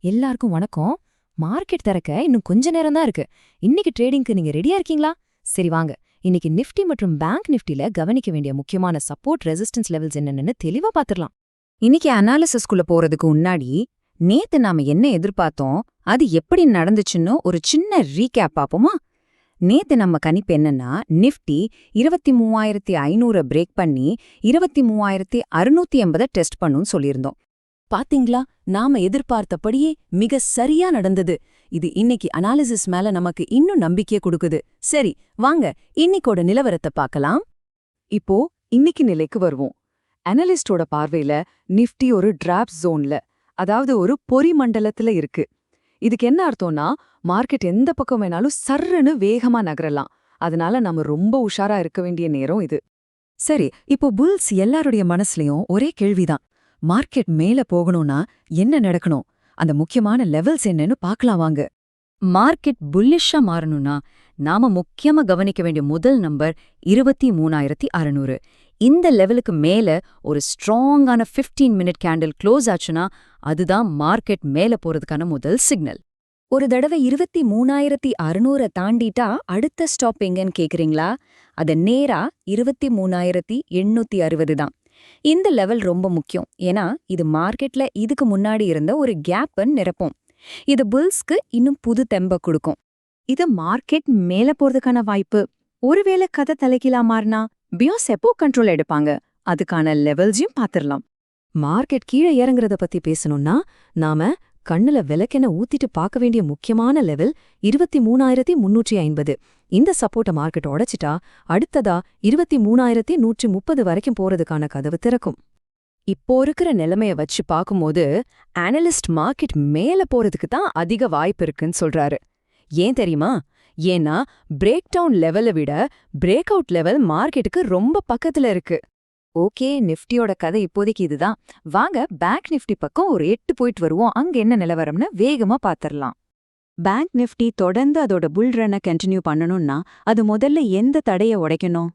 எல்லாருக்கும் வணக்கம். மார்க்கெட் திறக்க இன்னும் கொஞ்ச நேரம் தான் இருக்கு. இன்னைக்கு ட்ரேடிங்க்கு நீங்க ரெடியா இருக்கீங்களா? சரி வாங்க. இன்னைக்கு நிஃப்டி மற்றும் பேங்க் நிஃப்டில கவனிக்க வேண்டிய முக்கியமான சப்போர்ட் ரெசிஸ்டன்ஸ் லெவல்ஸ் என்னன்னு தெளிவா பாத்துரலாம். இன்னைக்கு அனாலிசிஸ்குள்ள போறதுக்கு முன்னாடி நேத்து நாம என்ன எதிர்பார்த்தோம், அது எப்படி நடந்துச்சுன்னு ஒரு சின்ன ரீகேப் பாப்போமா? நேத்து நம்ம கணிப்பு என்னன்னா, நிஃப்டி 23,500 பிரேக் பண்ணி 23,680 டெஸ்ட் பண்ணுன்னு சொல்லியிருந்தோம். பாத்தீங்களா, நாம எதிர்பார்த்தபடியே மிக சரியா நடந்தது. இது இன்னைக்கு அனாலிசிஸ் மேல நமக்கு இன்னும் நம்பிக்கையை கொடுக்குது. சரி வாங்க இன்னைக்கோட நிலவரத்தை பார்க்கலாம். இப்போ இன்னைக்கு நிலைக்கு வருவோம். அனலிஸ்டோட பார்வையில நிஃப்டி ஒரு டிராப் ஜோன்ல, அதாவது ஒரு பொறி மண்டலத்துல இருக்கு. இதுக்கு என்ன அர்த்தம்னா, மார்க்கெட் எந்த பக்கம் வேணாலும் சர்ருன்னு வேகமா நகரலாம். அதனால நம்ம ரொம்ப உஷாரா இருக்க வேண்டிய நேரம் இது. சரி, இப்போ புல்ஸ் எல்லாருடைய மனசுலயும் ஒரே கேள்விதான். மார்க்கெட் மேல போகணும்னா என்ன நடக்கணும்? அந்த முக்கியமான லெவல்ஸ் என்னன்னு பார்க்கலாம் வாங்க. மார்க்கெட் புல்லிஷா மாறணும்னா நாம முக்கியமா கவனிக்க வேண்டிய முதல் நம்பர் 23,600. இந்த லெவலுக்கு மேல ஒரு ஸ்ட்ராங்கான 15 மினிட் கேண்டில் க்ளோஸ் ஆச்சுன்னா அதுதான் மார்க்கெட் மேல போறதுக்கான முதல் சிக்னல். ஒரு தடவை 23,600 தாண்டிட்டா அடுத்த ஸ்டாப் எங்கன்னு கேக்குறீங்களா? அது நேரா 23,860 தான். இந்த லெவல் ரொம்ப முக்கியம். ஏன்னா இது மார்க்கெட்ல இதுக்கு முன்னாடி இருந்த ஒரு கேப்பை நிரப்பும். இது புல்ஸ்க்கு இன்னும் புது தெம்ப கொடுக்கும். இது மார்க்கெட் மேல போறதுக்கான வாய்ப்பு. ஒருவேளை கதை தலைகீழா மாறினா பியாஸ் எப்போ கண்ட்ரோல் எடுப்பாங்க, அதுக்கான லெவல்ஸையும் பாத்திரலாம். மார்க்கெட் கீழே இறங்குறத பத்தி பேசணும்னா நாம கண்ணுல விளக்கென ஊத்திட்டு பார்க்க வேண்டிய முக்கியமான லெவல் 23,350. இந்த சப்போர்ட்ட மார்க்கெட் உடைச்சிட்டா அடுத்ததா 23,130 வரைக்கும் போறதுக்கான கதவு திறக்கும். இப்போ இருக்கிற நிலைமைய வச்சு பார்க்கும்போது அனலிஸ்ட் மார்க்கெட் மேல போறதுக்கு தான் அதிக வாய்ப்பு இருக்குன்னு சொல்றாரு. ஏன் தெரியுமா? ஏன்னா பிரேக் டவுன் லெவலை விட பிரேக் அவுட் லெவல் மார்க்கெட்டுக்கு ரொம்ப பக்கத்துல இருக்கு. ஓகே, நிஃப்டியோட கதை இப்போதைக்கு இதுதான். வாங்க பேங்க் நிஃப்டி பக்கம் ஒரு 8 போயிட்டு வருவோம். அங்க என்ன நிலவரம்னு வேகமா பாத்திரலாம். பேங்க் நிஃப்டி தொடர்ந்து அதோட புல் ரன்னை கண்டினியூ பண்ணணும்னா அது முதல்ல எந்த தடைய உடைக்கணும்?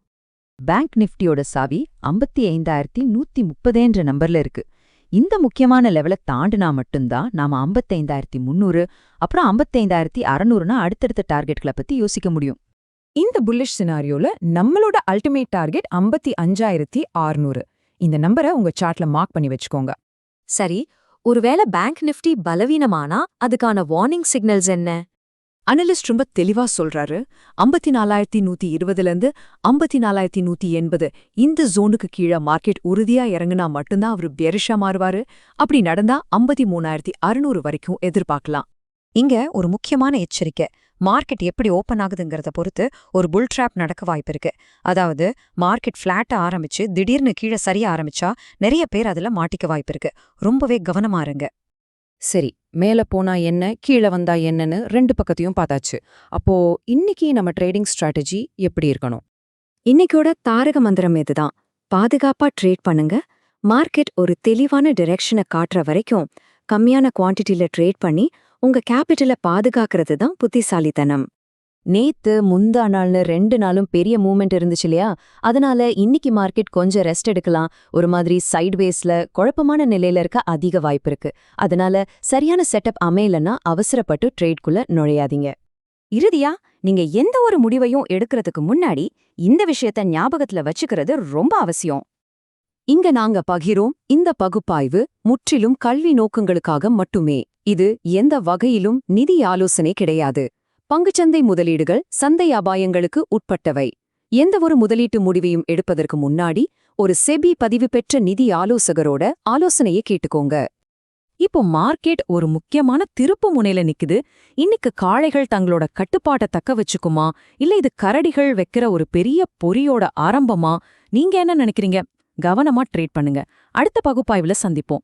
பேங்க் நிஃப்டியோட சாவி 55,130 நம்பர்ல இருக்கு. இந்த முக்கியமான லெவலை தாண்டினா மட்டும்தான் நாம 55,300 அப்புறம் 55,600னா அடுத்தடுத்த டார்கெட்களை பத்தி யோசிக்க முடியும். இந்த புல்லிஷ் சினாரியோல நம்மளோட அல்டிமேட் டார்கெட் 55,600. இந்த நம்பரை உங்க சார்ட்ல மார்க் பண்ணி வச்சுக்கோங்க. சரி, ஒருவேளை பேங்க் நிஃப்டி பலவீனமானா அதுக்கான வார்னிங் சிக்னல்ஸ் என்ன? அனலிஸ்ட் ரொம்ப தெளிவா சொல்றாரு. 54,120லேருந்து 54,180 இந்த ஜோனுக்கு கீழே மார்க்கெட் உறுதியா இறங்குனா மட்டும்தான் அவரு பெரிஷா மாறுவாரு. அப்படி நடந்தா 53,600 வரைக்கும் எதிர்பார்க்கலாம். இங்க ஒரு முக்கியமான எச்சரிக்கை. மார்க்கெட் எப்படி ஓப்பன் ஆகுதுங்கிறத பொறுத்து ஒரு புல் ட்ராப் நடக்க வாய்ப்பு இருக்கு. அதாவது மார்க்கெட் ஃபிளாட்டா ஆரம்பிச்சு திடீர்னு கீழே சரிய ஆரம்பிச்சா நிறைய பேர் அதுல மாட்டிக்க வாய்ப்பு இருக்கு. ரொம்பவே கவனமா இருங்க. சரி, மேல போனா என்ன, கீழே வந்தா என்னன்னு ரெண்டு பக்கத்தையும் பார்த்தாச்சு. அப்போ இன்னைக்கு நம்ம ட்ரேடிங் ஸ்ட்ராட்டஜி எப்படி இருக்கணும்? இன்னைக்கோட தாரக மந்திரம் இதுதான். பாதுகாப்பா ட்ரேட் பண்ணுங்க. மார்க்கெட் ஒரு தெளிவான டிரெக்ஷனை காட்டுற வரைக்கும் கம்மியான குவான்டிட்டியில ட்ரேட் பண்ணி உங்க கேபிட்டலை பாதுகாக்கிறது தான் புத்திசாலித்தனம். நேத்து முந்தா நாள்னு 2 நாளும் பெரிய மூவ்மெண்ட் இருந்துச்சு இல்லையா? அதனால இன்னைக்கு மார்க்கெட் கொஞ்சம் ரெஸ்ட் எடுக்கலாம். ஒரு மாதிரி சைட்வேஸ்ல குழப்பமான நிலையில இருக்க அதிக வாய்ப்பு இருக்கு. அதனால சரியான செட்டப் அமையலன்னா அவசரப்பட்டு ட்ரேட்குள்ள நுழையாதீங்க. இறுதியா நீங்க எந்த ஒரு முடிவையும் எடுக்கிறதுக்கு முன்னாடி இந்த விஷயத்த ஞாபகத்துல வச்சுக்கிறது ரொம்ப அவசியம். இங்க நாங்க பகிரோம் இந்த பகுப்பாய்வு முற்றிலும் கல்வி நோக்கங்களுக்காக மட்டுமே. இது எந்த வகையிலும் நிதி ஆலோசனை கிடையாது. பங்குச்சந்தை முதலீடுகள் சந்தை அபாயங்களுக்கு உட்பட்டவை. எந்த ஒரு முதலீட்டு முடிவையும் எடுப்பதற்கு முன்னாடி ஒரு செபி பதிவு பெற்ற நிதி ஆலோசகரோட ஆலோசனையை கேட்டுக்கோங்க. இப்போ மார்க்கெட் ஒரு முக்கியமான திருப்பு முனையில நிக்குது. இன்னைக்கு காளைகள் தங்களோட கட்டுப்பாட்டை தக்க வச்சுக்குமா, இல்ல இது கரடிகள் வைக்கிற ஒரு பெரிய பொறியோட ஆரம்பமா? நீங்க என்ன நினைக்கிறீங்க? கவனமா ட்ரேட் பண்ணுங்க. அடுத்த பகுப்பாய்வுல சந்திப்போம்.